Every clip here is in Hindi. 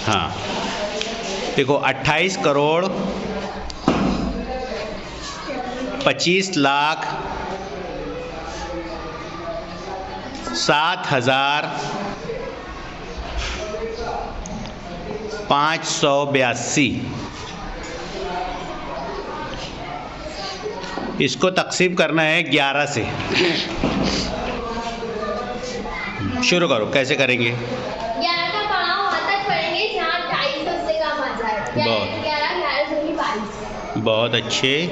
हाँ देखो 28 करोड़ 25 लाख 7,582। इसको तकसीम करना है 11 से। शुरू करो, कैसे करेंगे? 11 का पढ़ाओ वहाँ तक पढ़ेंगे जहाँ 250 से कम आ जाए। 11 बहुत अच्छे।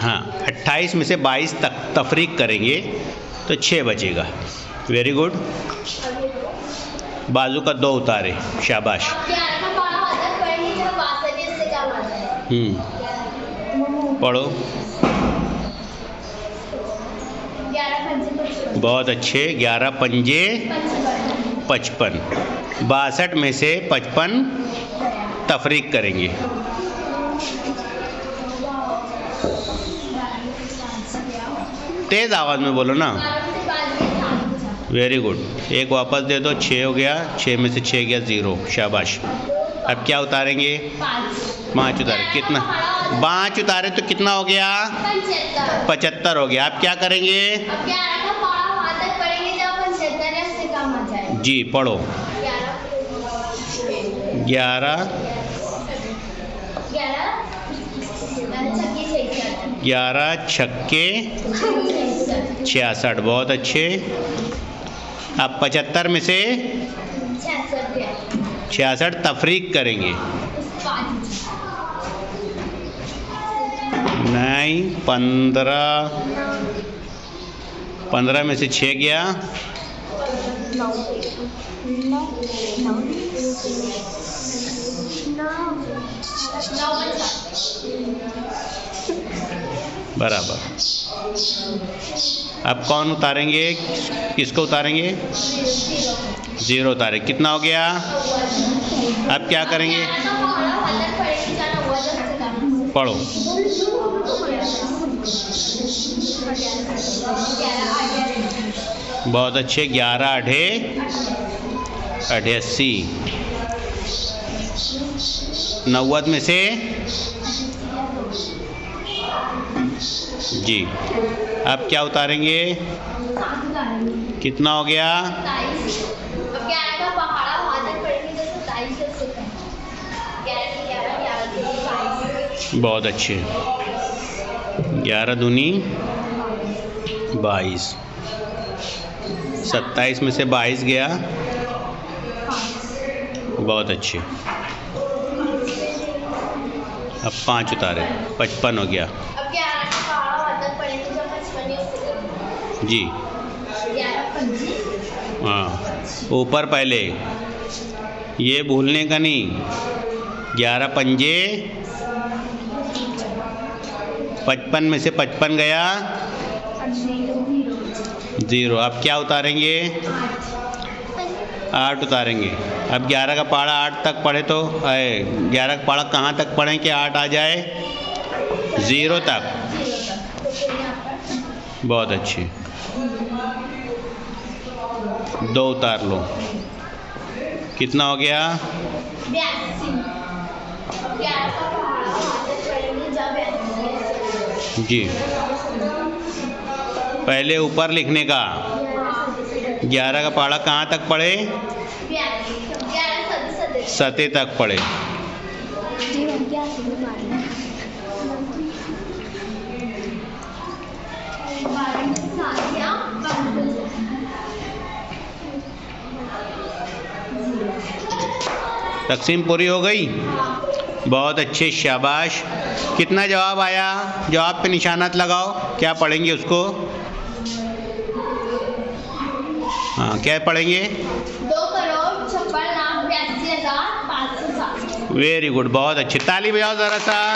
हाँ 28 में से 22 तक तफरीक करेंगे तो 6 बचेगा। Very good. बाजू का 2 उतारे, शाबाश। पढ़ो। बहुत अच्छे। 11 पंजे 55। 62 में से 55 तफरीक करेंगे। तेज आवाज़ में बोलो ना। Very good. एक वापस दे दो। 6 हो गया। 6 में से 6 गया 0। शाबाश। अब क्या उतारेंगे? 5 उतारे। कितना? 5 उतारे तो कितना हो गया? 75 हो गया। अब क्या करेंगे? 11 जी पढ़ो। 11 छक्के 66। बहुत अच्छे। अब 75 में से 66 तफरीक करेंगे। 15 में से 6 गया 9 बराबर। अब कौन उतारेंगे? किसको उतारेंगे? 0 उतारे। कितना हो गया? अब क्या करेंगे? पढ़ो। बहुत अच्छे। 11 आठे 88। 90 में से जी। अब क्या उतारेंगे? कितना हो गया? बहुत अच्छे। 11 दूनी 22। 27 में से 22 गया। बहुत अच्छे। अब 5 उतारे 55 हो गया। जी हाँ ऊपर पहले ये भूलने का नहीं। 11 पंजे 55 में से 55 गया 0। अब क्या उतारेंगे? 8 उतारेंगे। अब 11 का पहाड़ा 8 तक पढ़े तो 11 का पहाड़ा कहाँ तक पढ़ें कि 8 आ जाए? 0 तक। बहुत अच्छी। 2 उतार लो। कितना हो गया? 82 जी। पहले ऊपर लिखने का। 11 का पहाड़ा कहाँ तक पढ़े? 7 तक पढ़े। तकसीम पूरी हो गई। बहुत अच्छे, शाबाश। कितना जवाब आया? जवाब पे निशानात लगाओ। क्या पढ़ेंगे उसको? हाँ क्या पढ़ेंगे? 2,56,82,507। वेरी गुड, बहुत अच्छे। ताली बजाओ ज़रा सा।